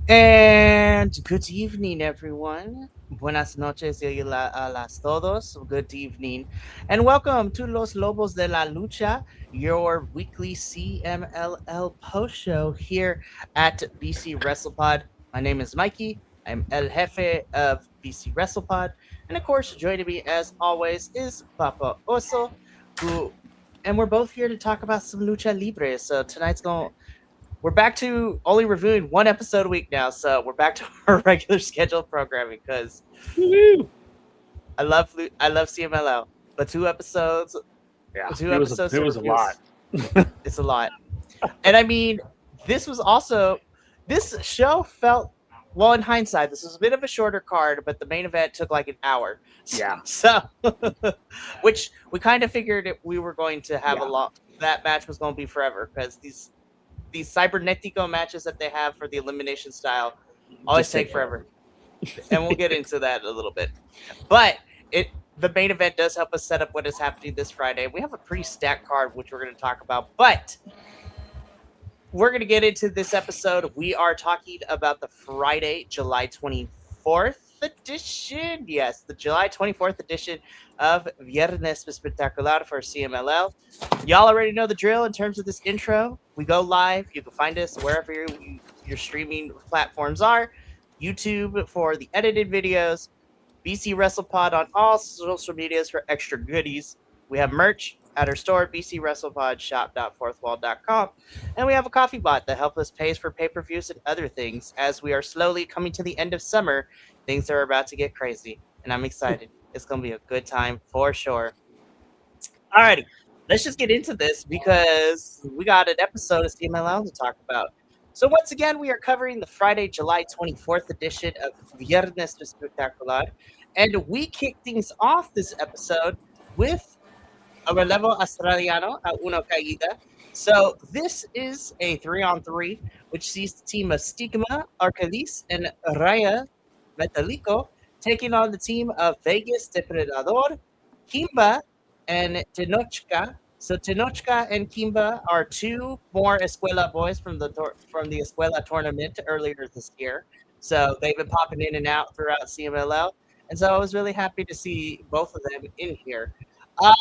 And good evening, everyone. Buenas noches a las todos. Good evening. And welcome to Los Lobos de la Lucha, your weekly CMLL post show here at BC Wrestle Pod. My name is Mikey. I'm El Jefe of BC Wrestle Pod. And of course, joining me as always is Papa Oso, who and we're both here to talk about some lucha libre. So tonight's going we're back to only reviewing one episode a week now, so we're back to our regular scheduled programming because Woo-hoo! I love CMLL, but Yeah, two it was a, episodes it to was a review lot. it's a lot. And I mean, this was also this show felt well in hindsight. This was a bit of a shorter card, but the main event took like an hour, Yeah, so which we kind of figured we were going to have a yeah, lot. That match was going to be forever because these cybernetico matches that they have for the elimination style always just take take forever, forever. and we'll get into that in a little bit. But the main event does help us set up what is happening this Friday. We have a pretty stacked card, which we're going to talk about, but we're going to get into this episode. We are talking about the Friday, July 24th edition. Yes, the July 24th edition of Viernes Espectacular for CMLL. Y'all already know the drill in terms of this intro. We go live. You can find us wherever your streaming platforms are. YouTube for the edited videos. BC Wrestle Pod on all social medias for extra goodies. We have merch at our store, bcwrestlepodshop.fourthwall.com. And we have a coffee bot that helps us pay for pay-per-views and other things as we are slowly coming to the end of summer. Things are about to get crazy, and I'm excited. It's going to be a good time for sure. Alrighty, let's just get into this because we got an episode of CMLL to talk about. So once again, we are covering the Friday, July 24th edition of Viernes Espectacular, and we kick things off this episode with a relevo australiano a uno caída. So this is a 3-on-3, which sees the team of Stigma, Arcalis, and Raya Metalico taking on the team of Vegas Depredador, Kimba, and Tenochca. So Tenochca and Kimba are two more Escuela boys from the Escuela tournament earlier this year. So they've been popping in and out throughout CMLL, and so I was really happy to see both of them in here. Uh,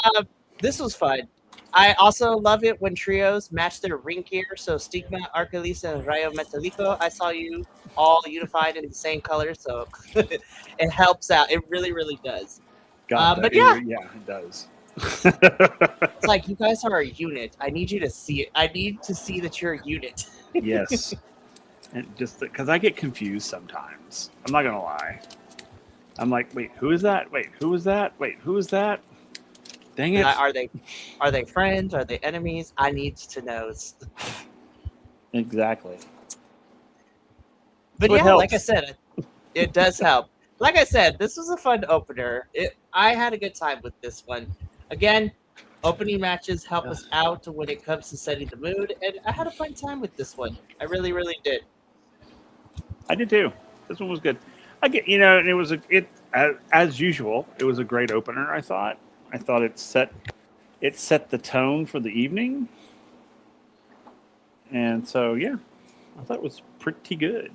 this was fun. I also love it when trios match their ring gear. So Stigma, Arcalisa, and Rayo Metalico. I saw you all unified in the same color, so it helps out. It really, really does. God, But yeah, yeah, it does. it's like you guys are a unit. I need you to see it. I need to see that you're a unit. Yes, and just because I get confused sometimes. I'm not gonna lie. I'm like, wait, who is that? Wait, who is that? Wait, who is that? Dang it! Are they friends? Are they enemies? I need to know. Exactly. But So it yeah, like I helps. said, it does help. Like I said, this was a fun opener. I had a good time with this one. Again, opening matches help us out when it comes to setting the mood, and I had a fun time with this one. I really, really did. I did too. This one was good. I get, and it was as usual. It was a great opener. I thought. I thought it set the tone for the evening, and so yeah, I thought it was pretty good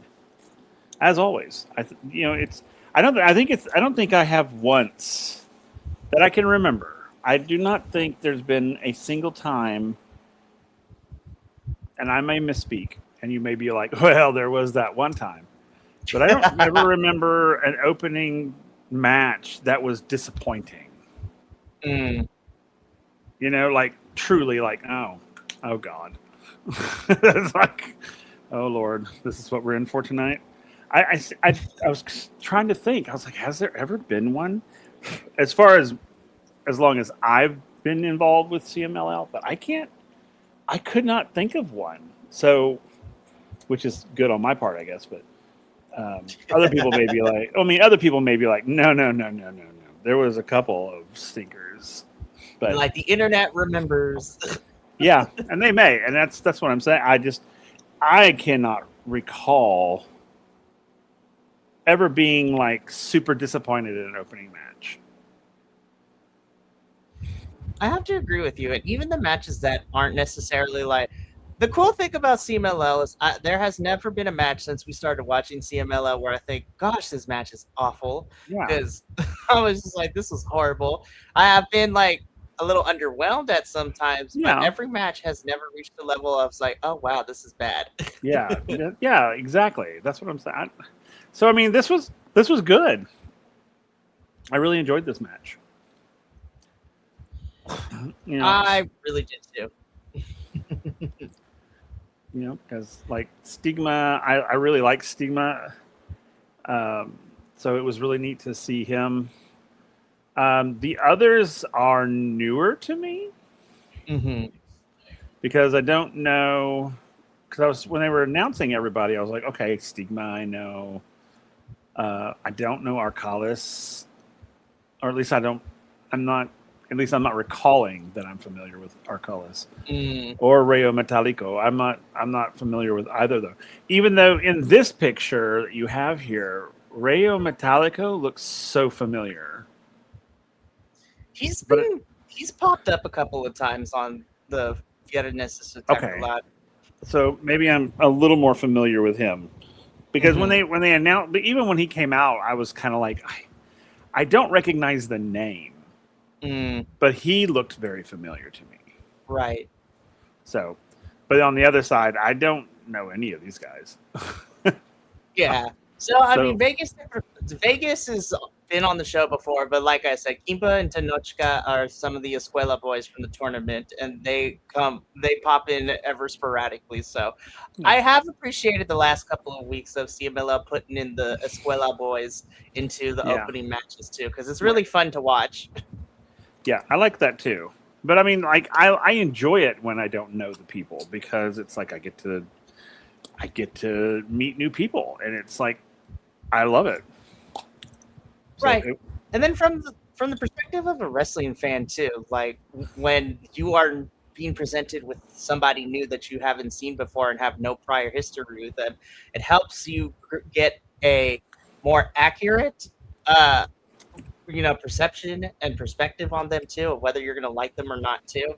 as always. It's. I don't think I have once that I can remember. I do not think there's been a single time, and I may misspeak, and you may be like, "Well, there was that one time," but I don't ever remember an opening match that was disappointing. Mm. Like truly, like oh God, it's like, oh Lord, this is what we're in for tonight. I was trying to think. I was like, has there ever been one? As far as long as I've been involved with CMLL, but I could not think of one. So, which is good on my part, I guess. But other people may be like, other people may be like, no, no, no, no, no, no. There was a couple of stinkers, but Like the internet remembers. yeah, and they may, and that's what I'm saying. I cannot recall ever being like super disappointed in an opening match. I have to agree with you, and even the matches that aren't necessarily like The cool thing about CMLL is there has never been a match since we started watching CMLL where I think, gosh, this match is awful. Yeah. Because I was just like, this was horrible. I have been like a little underwhelmed at sometimes, but Yeah. every match has never reached the level of like, oh wow, this is bad. Yeah. Yeah. Exactly. That's what I'm saying. So I mean, this was good. I really enjoyed this match. You know, I really did too. because like Stigma, I really like Stigma. So it was really neat to see him. The others are newer to me because I don't know. Because when they were announcing everybody, I was like, okay, Stigma, I know. I don't know Arcalis, or at least I'm not recalling that I'm familiar with Arcalis or Rayo Metallico. I'm not familiar with either of them. Even though in this picture that you have here, Rayo Metallico looks so familiar. He's popped up a couple of times on the Viernes Espectacular. Okay. So maybe I'm a little more familiar with him because when they announced, but even when he came out, I was kind of like, I don't recognize the name, but he looked very familiar to me. Right. So, but on the other side, I don't know any of these guys. Yeah. So I mean, Vegas has been on the show before, but like I said, Kimba and Tenochka are some of the Escuela boys from the tournament, and they pop in ever sporadically. So I have appreciated the last couple of weeks of CMLL putting in the Escuela boys into the opening matches too, because it's really fun to watch. Yeah, I like that too. But I mean, like I enjoy it when I don't know the people because it's like I get to meet new people, and it's like I love it. Right. And then from the perspective of a wrestling fan too, like when you are being presented with somebody new that you haven't seen before and have no prior history with them, it helps you get a more accurate perception and perspective on them too, of whether you're going to like them or not too.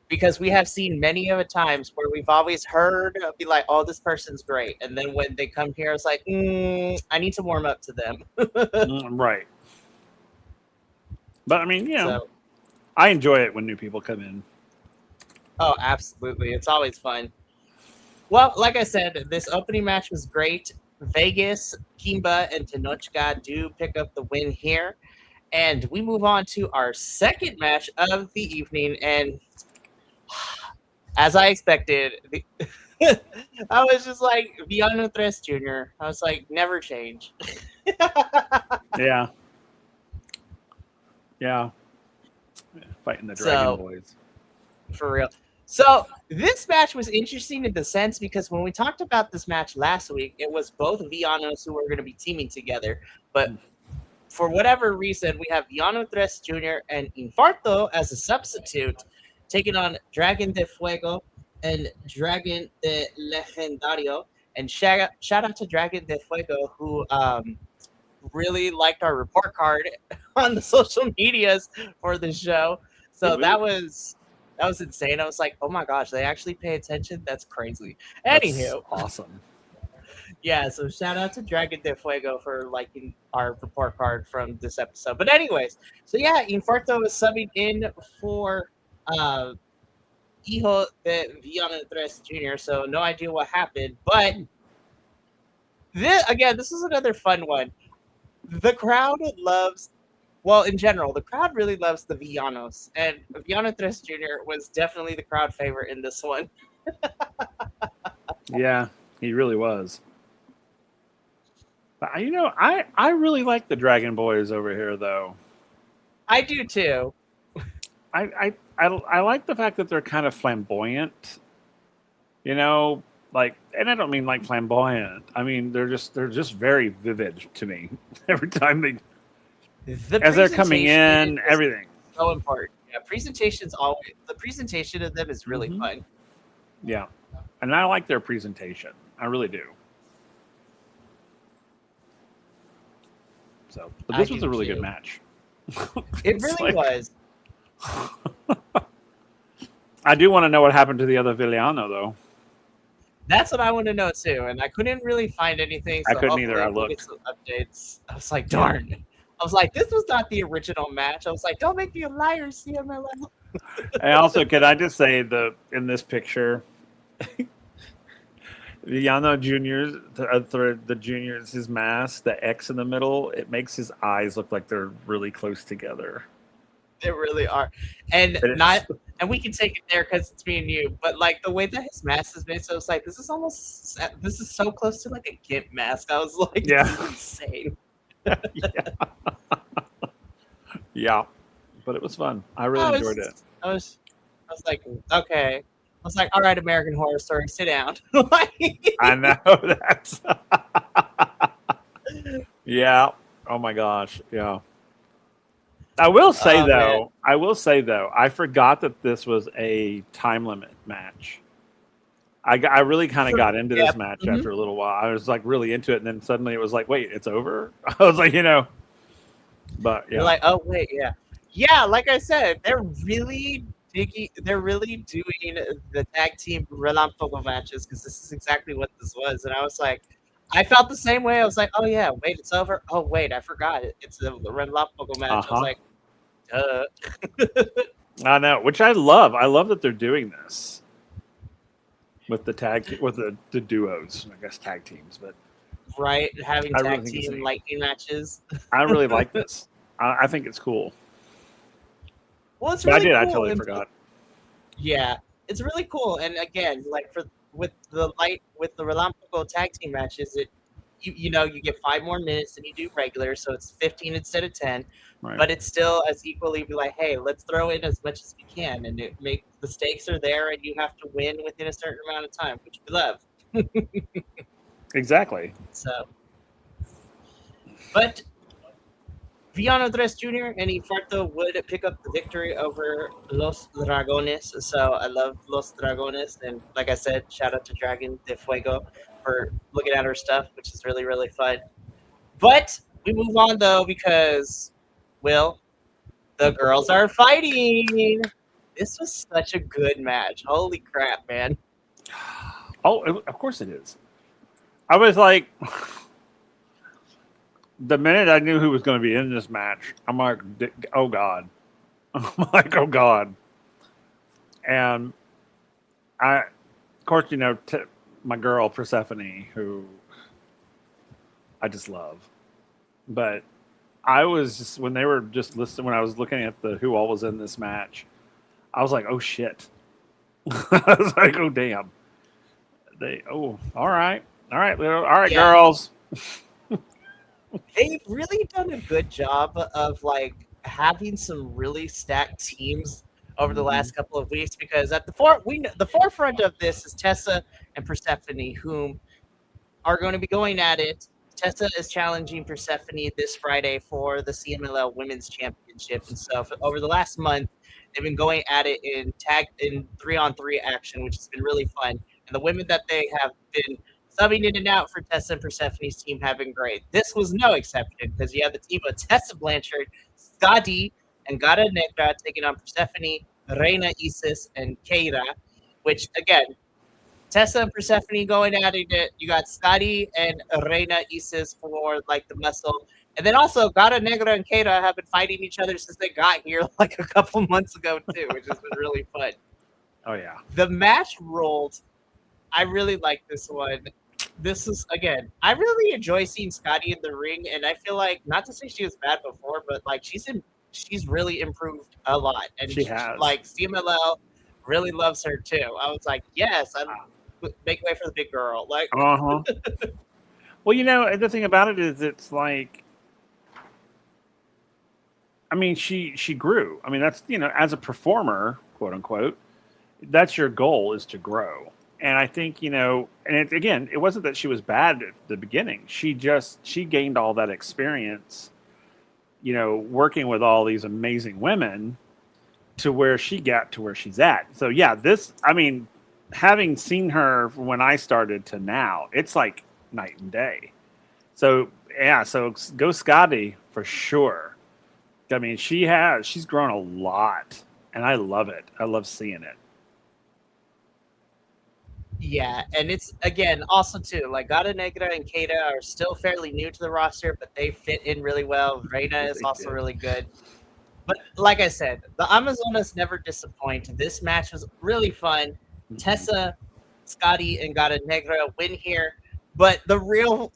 Because we have seen many of the times where we've always heard be like, oh, this person's great. And then when they come here, it's like, I need to warm up to them. Right. But I mean, I enjoy it when new people come in. Oh, absolutely. It's always fun. Well, like I said, this opening match was great. Vegas, Kimba, and Tenochka do pick up the win here. And we move on to our second match of the evening. And as I expected, I was just like, Villano Tres Jr. I was like, never change. Yeah. Fighting the Dragon Boys. For real. So this match was interesting in the sense because when we talked about this match last week, it was both Villanos who were going to be teaming together. But for whatever reason, we have Villano Tres Jr. and Infarto as a substitute, taking on Dragon de Fuego and Dragon de Legendario. And shout out to Dragon de Fuego, who really liked our report card on the social medias for the show. So that was insane. I was like, oh my gosh, they actually pay attention? That's crazy. Anywho. That's awesome. Yeah, so shout out to Dragon de Fuego for liking our report card from this episode. But anyways, so yeah, Infarto is subbing in for Hijo de Villano Tres Jr., so no idea what happened. But this is another fun one. The crowd loves, well, in general, the crowd really loves the Villanos, and Villano Tres Jr. was definitely the crowd favorite in this one. Yeah, he really was. But, I really like the Dragon Boys over here, though. I do too. I like the fact that they're kind of flamboyant. Like, and I don't mean like flamboyant. I mean they're just very vivid to me every time as they're coming in. Everything so important. Yeah, the presentation of them is really fun. Yeah, and I like their presentation. I really do. So, but this was a really good match. It really was. I do want to know what happened to the other Villano, though. That's what I want to know too, and I couldn't really find anything. I So couldn't either. hopefully I we'll get looked. some updates. I was like, darn. I was like, this was not the original match. I was like, don't make me a liar, CMLL. And also, could I just say in this picture, Villano Junior's the juniors, his mask, the X in the middle, it makes his eyes look like they're really close together. They really are, and But not. And we can take it there because it's me and you. But like the way that his mask is made, so it's like this is so close to like a GIMP mask. I was like, Yeah. this is insane. Yeah, but it was fun. I really enjoyed it. I was like, okay. I was like, all right, American Horror Story, sit down. I know that's. Yeah. Oh my gosh. Yeah. I will say though, I forgot that this was a time limit match. I really kind of got into this match after a little while. I was like really into it, and then suddenly it was like, wait, it's over. I was like, but yeah, you're like, oh wait, yeah. Like I said, they're really doing the tag team Relampogo matches because this is exactly what this was, and I was like. I felt the same way. I was like, "Oh yeah, wait, it's over." Oh wait, I forgot it. It's the Relampogo match. I was like, I know, which I love. I love that they're doing this with the the duos, I guess tag teams, but right, having tag team lightning matches. I really like this. I think it's cool. Well, it's really cool. I totally forgot. Yeah, it's really cool. And again, like with the Relampogo tag team matches, you get 5 more minutes than you do regular, so it's 15 instead of 10. Right. But it's still as equally be like, hey, let's throw in as much as we can, and the stakes are there, and you have to win within a certain amount of time, which we love. Exactly. So, but Villano Tres Jr. and Infarto would pick up the victory over Los Dragones. So I love Los Dragones. And like I said, shout out to Dragon de Fuego for looking at her stuff, which is really, really fun. But we move on, though, because, Will, the girls are fighting. This was such a good match. Holy crap, man. Oh, of course it is. I was like... The minute I knew who was going to be in this match, I'm like, oh, God. I'm like, oh, God. And of course, my girl, Persephone, who I just love. But I was just, when they were just listening, when I was looking at who all was in this match, I was like, oh, shit. I was like, oh, damn. All right. All right, yeah. Girls. They've really done a good job of like having some really stacked teams over the last couple of weeks because at the forefront of this is Tessa and Persephone, whom are going to be going at it. Tessa is challenging Persephone this Friday for the CMLL Women's Championship and stuff. Over the last month, they've been going at it in 3-on-3 action, which has been really fun. And the women that they have been subbing in and out for Tessa and Persephone's team have been great. This was no exception because you have the team of Tessa Blanchard, Scotty, and Gara Negra taking on Persephone, Reina Isis, and Keira, which, again, Tessa and Persephone going at it. You got Scotty and Reina Isis for, like, the muscle. And then also, Gara Negra and Keira have been fighting each other since they got here, like, a couple months ago, too, which has been really fun. Oh, yeah. The match rolled. I really like this one. This is, again, I really enjoy seeing Scotty in the ring, and I feel like, not to say she was bad before, but like she's really improved a lot, and she has. Like CMLL really loves her too. I was like, yes, I make way for the big girl. Like, Well, the thing about it is, it's like, I mean, she grew. I mean, that's as a performer, quote unquote, that's your goal is to grow. And I think, and it wasn't that she was bad at the beginning. She gained all that experience, working with all these amazing women to where she got to where she's at. So, yeah, having seen her when I started to now, it's like night and day. So, yeah, so go Scotty for sure. I mean, she's grown a lot, and I love it. I love seeing it. Yeah, and it's again also too like Gata Negra and Keita are still fairly new to the roster, but they fit in really well. Reina is They also did. really good. But like I said, the Amazonas never disappoint. This match was really fun. Tessa, Scotty, and Gata Negra win here. But the real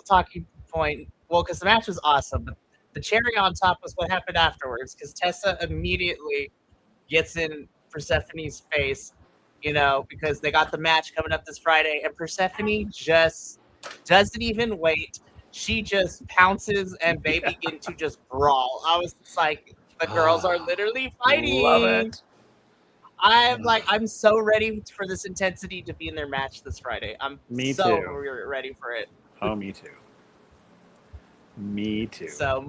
talking point, well, because the match was awesome, but the cherry on top was what happened afterwards. Because Tessa immediately gets in Persephone's face, because they got the match coming up this Friday, and Persephone just doesn't even wait. She just pounces and baby get into just brawl. I was just like, the girls are literally Love fighting. it. I'm so ready for this intensity to be in their match this Friday. I'm Me so too. ready for it. Oh, me too. Me too. So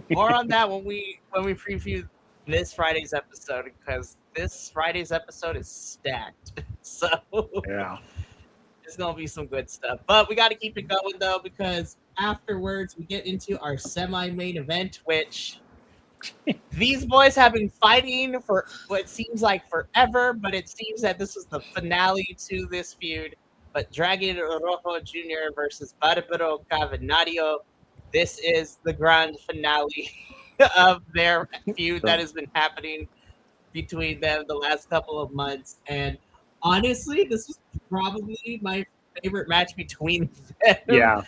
more on that when we preview this Friday's episode, because this Friday's episode is stacked. So Yeah. it's gonna be some good stuff. But we got to keep it going though, because afterwards we get into our semi-main event, which these boys have been fighting for what seems like forever, but it seems that this was the finale to this feud. But Dragon Rojo Jr. versus Barbaro Cavernario. This is the grand finale of their feud that has been happening between them the last couple of months. And honestly, this was probably my favorite match between them Yeah.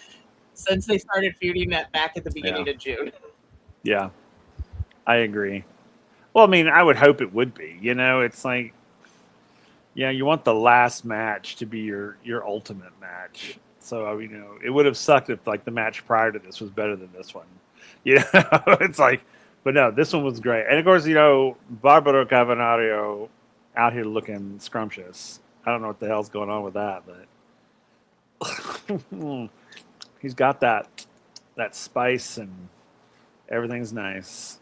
since they started feuding that back at the beginning of June. Yeah. I agree. Well, I mean, I would hope it would be. It's like, you want the last match to be your ultimate match. So, I mean, it would have sucked if like the match prior to this was better than this one. It's like, but no, this one was great. And of course, Barbaro Cavernario out here looking scrumptious. I don't know what the hell's going on with that, but he's got that spice and everything's nice.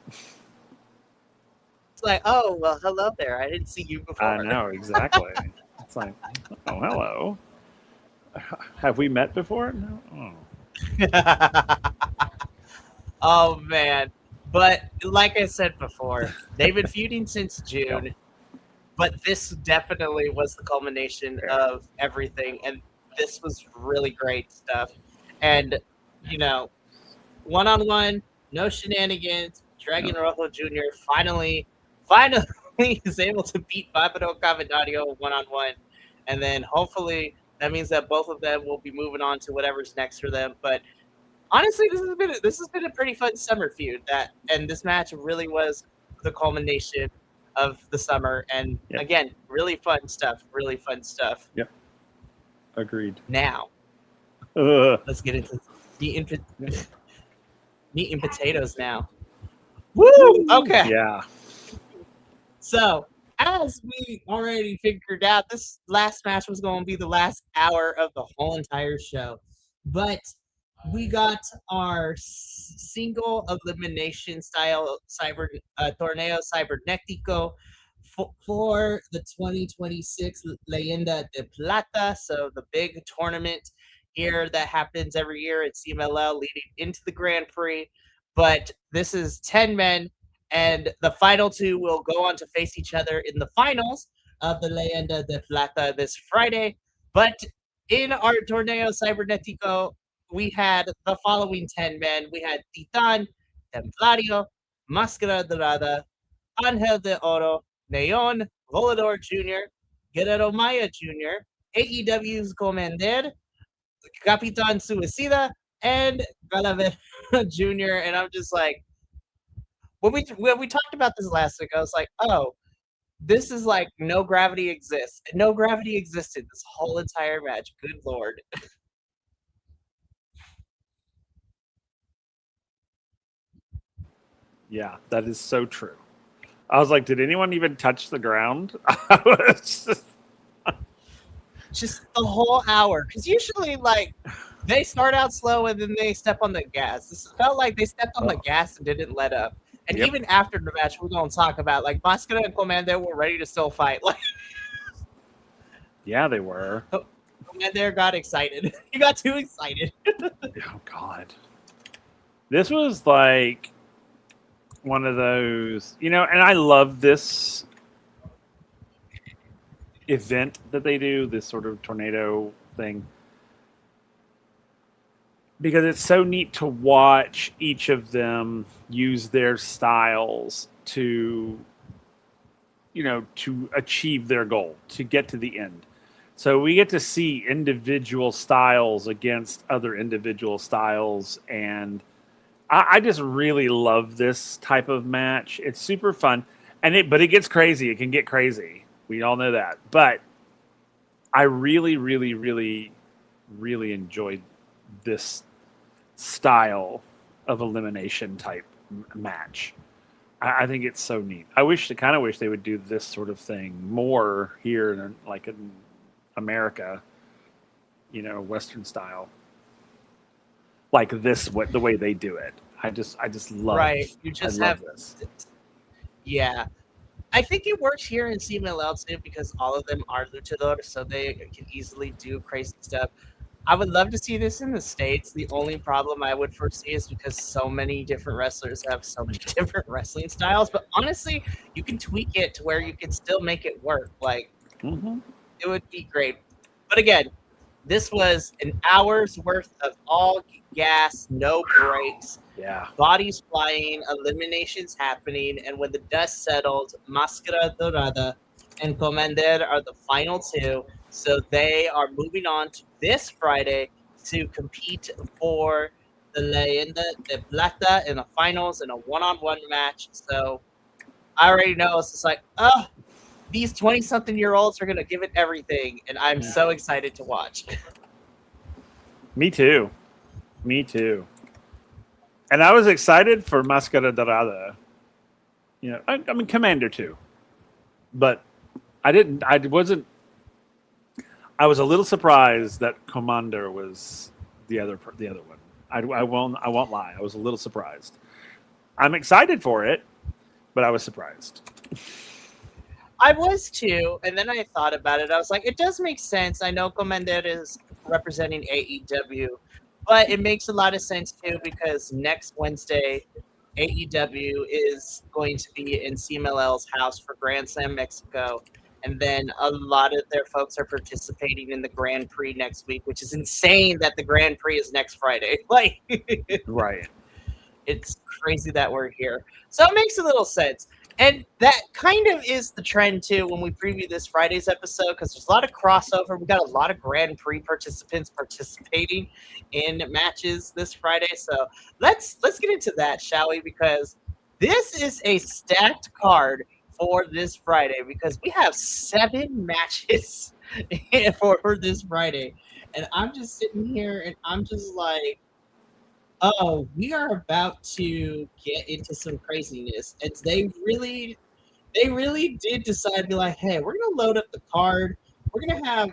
It's like, oh, well, hello there. I didn't see you before. I know, exactly. It's like, oh, hello. Have we met before? No. Oh, man. But like I said before, they've been feuding since June. But this definitely was the culmination of everything. And this was really great stuff. And, one-on-one, no shenanigans. Dragon Rojo Jr. finally is able to beat Barbaro Cavernario one-on-one. And then hopefully that means that both of them will be moving on to whatever's next for them. But honestly, this has been a pretty fun summer feud. And this match really was the culmination of the summer. And again, really fun stuff. Really fun stuff. Yep. Agreed. Now, let's get into meat and potatoes now. Woo! Okay. Yeah. So, as we already figured out, this last match was going to be the last hour of the whole entire show. But we got our single elimination style Torneo Cibernetico for the 2026 Leyenda de Plata. So, the big tournament here that happens every year at CMLL leading into the Grand Prix. But this is 10 men. And the final two will go on to face each other in the finals of the Leyenda de Plata this Friday. But in our Torneo Cibernetico, we had the following 10 men. We had Titan, Templario, Máscara Dorada, Angel de Oro, Neon, Volador Jr., Guerrero Maya Jr., AEW's Commander, Capitan Suicida, and Calavera Jr. And I'm just like, when we talked about this last week, I was like, oh, this is like no gravity exists. And no gravity existed this whole entire match. Good Lord. Yeah, that is so true. I was like, did anyone even touch the ground? I was just the whole hour. Because usually, like, they start out slow and then they step on the gas. This felt like they stepped on the gas and didn't let up. And even after the match, we're going to talk about, like, Máscara and Commander were ready to still fight. Like, yeah, they were. Commander got excited. He got too excited. Oh, God. This was, like, one of those, and I love this. event that they do, this sort of tornado thing, because it's so neat to watch each of them use their styles to, to achieve their goal, to get to the end. So we get to see individual styles against other individual styles, and I just really love this type of match. It's super fun, but it gets crazy. It can get crazy. We all know that. But I really, really, really, really enjoyed this style of elimination type match. I think it's so neat. I kind of wish they would do this sort of thing more here, in America, Western style, like this, the way they do it. I just love. Right, you just have this. Yeah, I think it works here in CMLL too because all of them are luchadores, so they can easily do crazy stuff. I would love to see this in the States. The only problem I would foresee is because so many different wrestlers have so many different wrestling styles. But honestly, you can tweak it to where you can still make it work. Like, It would be great. But again, this was an hour's worth of all gas, no breaks. Yeah. Bodies flying, eliminations happening, and when the dust settled, Máscara Dorada and Commander are the final two. So they are moving on to this Friday to compete for the Leyenda de Plata in the finals in a one-on-one match. So I already know it's just like, these 20-something-year-olds are going to give it everything, and I'm so excited to watch. Me too. And I was excited for Máscara Dorada. I mean, Commander too. But I was a little surprised that Commander was the other one. I won't lie. I was a little surprised. I'm excited for it, but I was surprised. I was too, and then I thought about it. I was like, it does make sense. I know Commander is representing AEW, but it makes a lot of sense too because next Wednesday, AEW is going to be in CMLL's house for Grand Slam Mexico. And then a lot of their folks are participating in the Grand Prix next week, which is insane that the Grand Prix is next Friday. Like, right. It's crazy that we're here. So it makes a little sense. And that kind of is the trend, too, when we preview this Friday's episode, because there's a lot of crossover. We got a lot of Grand Prix participants participating in matches this Friday. So let's get into that, shall we? Because this is a stacked card for this Friday because we have 7 matches for this Friday. And I'm just sitting here and I'm just like, oh, we are about to get into some craziness. And they really did decide to be like, hey, we're going to load up the card. We're going to have,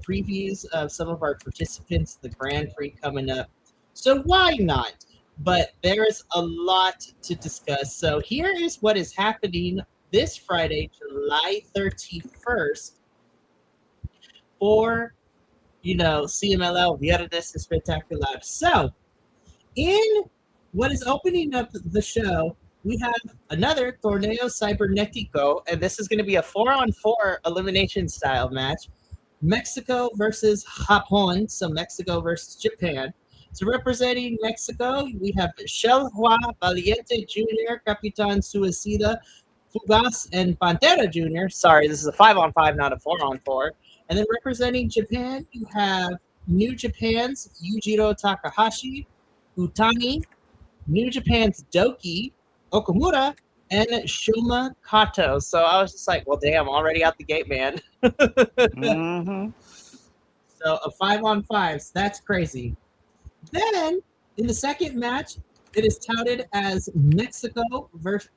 previews of some of our participants, the Grand Prix coming up. So why not? But there's a lot to discuss. So here is what is happening this Friday, July 31st, for, CMLL Viernes Espectacular. So, in what is opening up the show, we have another Torneo Cibernetico, and this is going to be a 4-on-4 elimination style match. Mexico versus Japón, so Mexico versus Japan. So representing Mexico, we have Shelhua Valiente Jr., Capitan Suicida, Fugas, and Pantera Jr. Sorry, this is a 5-on-5, not a 4-on-4. And then representing Japan, you have New Japan's Yujiro Takahashi, Utani, New Japan's Doki, Okamura, and Shuma Kato. So I was just like, well, damn, already out the gate, man. Mm-hmm. So a 5-on-5, so that's crazy. Then, in the second match, it is touted as Mexico versus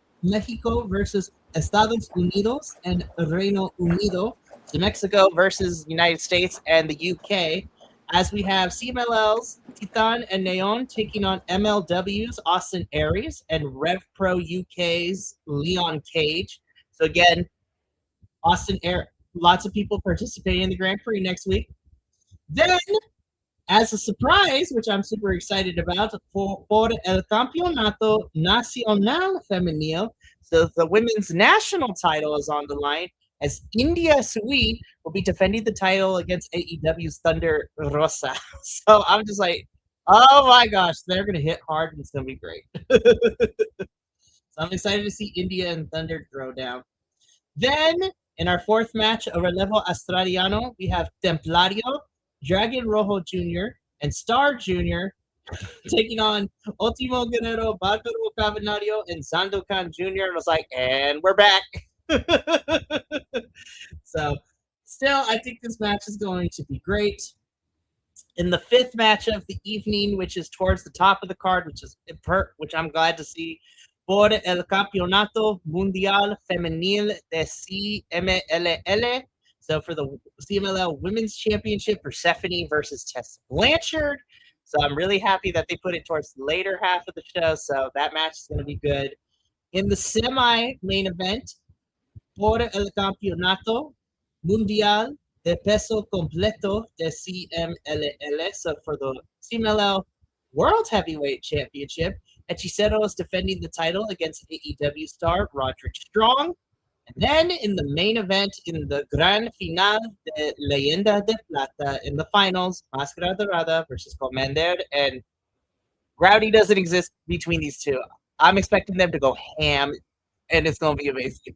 Estados Unidos and Reino Unido. So Mexico versus United States and the UK. As we have CMLL's Titan and Neon taking on MLW's Austin Aries and Rev Pro UK's Leon Cage. So again, Austin Aries, lots of people participating in the Grand Prix next week. Then, as a surprise, which I'm super excited about, for El Campeonato Nacional Femenil, so the women's national title is on the line. as India Sui will be defending the title against AEW's Thunder Rosa. So I'm just like, oh my gosh, they're going to hit hard and it's going to be great. So I'm excited to see India and Thunder throw down. Then, in our fourth match of Relevo Australiano, we have Templario, Dragon Rojo Jr., and Star Jr. taking on Ultimo Guerrero, Barbaro Cavernario, and Sandokan Jr. And I was like, and we're back. So, still, I think this match is going to be great. In the fifth match of the evening, which is towards the top of the card, which I'm glad to see, por el Campeonato Mundial Femenil de CMLL. So for the CMLL Women's Championship, Persephone versus Tessa Blanchard. So I'm really happy that they put it towards the later half of the show. So that match is going to be good. In the semi-main event, por el Campeonato Mundial de Peso Completo de CMLL. So for the CMLL World Heavyweight Championship, Hechicero is defending the title against AEW star Roderick Strong. And then in the main event, in the Gran Final de Leyenda de Plata, in the finals, Máscara Dorada versus Commander, and gravity doesn't exist between these two. I'm expecting them to go ham, and it's going to be amazing.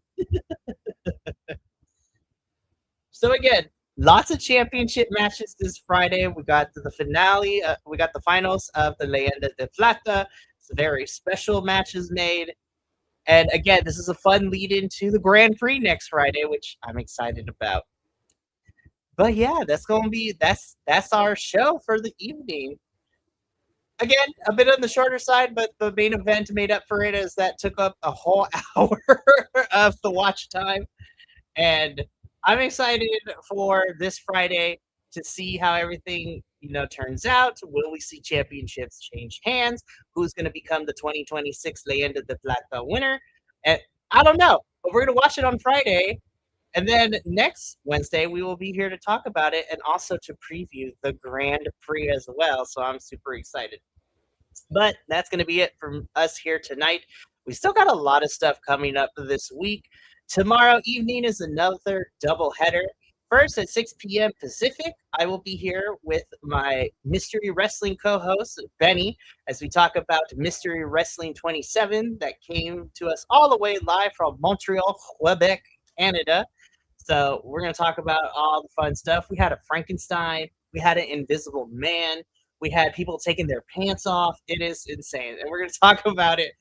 So again, lots of championship matches this Friday. We got the finale. We got the finals of the Leyenda de Plata. Some very special matches made. And again, this is a fun lead into the Grand Prix next Friday, which I'm excited about. But yeah, that's our show for the evening. Again, a bit on the shorter side, but the main event made up for it as that took up a whole hour of the watch time. And I'm excited for this Friday to see how everything, turns out. Will we see championships change hands? Who's going to become the 2026 Leyenda de Plata winner? And I don't know, but we're going to watch it on Friday. And then next Wednesday, we will be here to talk about it and also to preview the Grand Prix as well. So I'm super excited. But that's going to be it from us here tonight. We still got a lot of stuff coming up this week. Tomorrow evening is another doubleheader. First at 6 p.m. Pacific, I will be here with my Mystery Wrestling co-host, Benny, as we talk about Mystery Wrestling 27 that came to us all the way live from Montreal, Quebec, Canada. So we're going to talk about all the fun stuff. We had a Frankenstein. We had an Invisible Man. We had people taking their pants off. It is insane. And we're going to talk about it.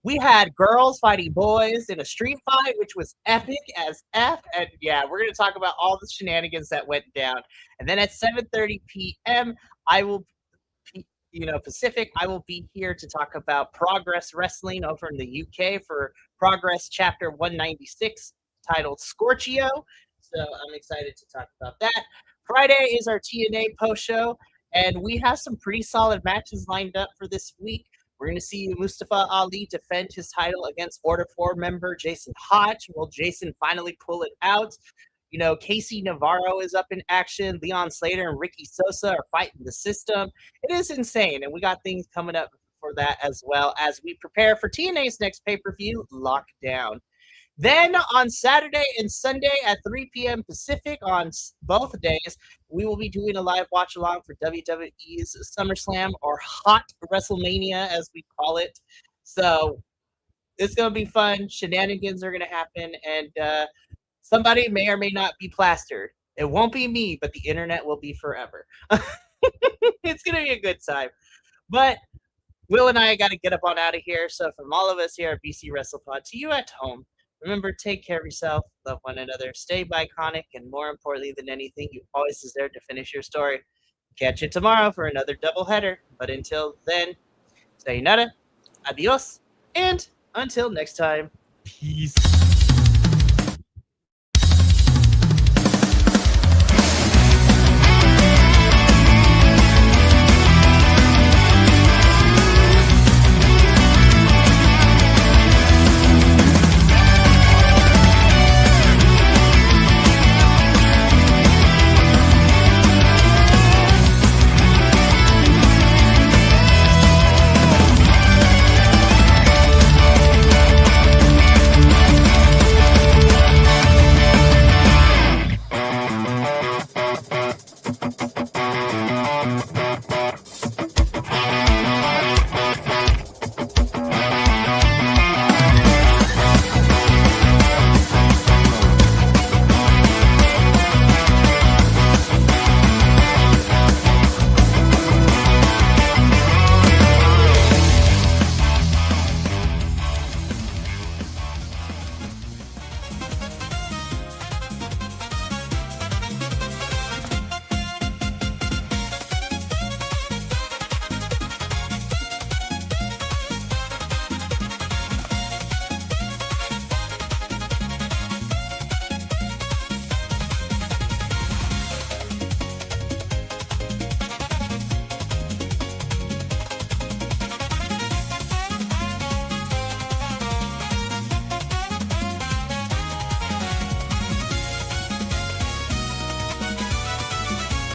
We had girls fighting boys in a street fight, which was epic as F. And yeah, we're going to talk about all the shenanigans that went down. And then at 7:30 p.m., I will, Pacific, I will be here to talk about Progress Wrestling over in the UK for Progress Chapter 196, titled Scorchio. So I'm excited to talk about that. Friday is our TNA post show, and we have some pretty solid matches lined up for this week. We're going to see Mustafa Ali defend his title against Order 4 member Jason Hodge. Will Jason finally pull it out? Casey Navarro is up in action. Leon Slater and Ricky Sosa are fighting the system. It is insane, and we got things coming up for that as well as we prepare for TNA's next pay-per-view, Lockdown. Then on Saturday and Sunday at 3 p.m. Pacific on both days, we will be doing a live watch along for WWE's SummerSlam, or Hot WrestleMania as we call it. So it's going to be fun. Shenanigans are going to happen, and somebody may or may not be plastered. It won't be me, but the internet will be forever. It's going to be a good time. But Will and I got to get up on out of here. So from all of us here at BC Wrestle Pod, to you at home, remember, take care of yourself, love one another, stay iconic, and more importantly than anything, you always deserve to finish your story. Catch you tomorrow for another doubleheader. But until then, sayonara, adios, and until next time, peace.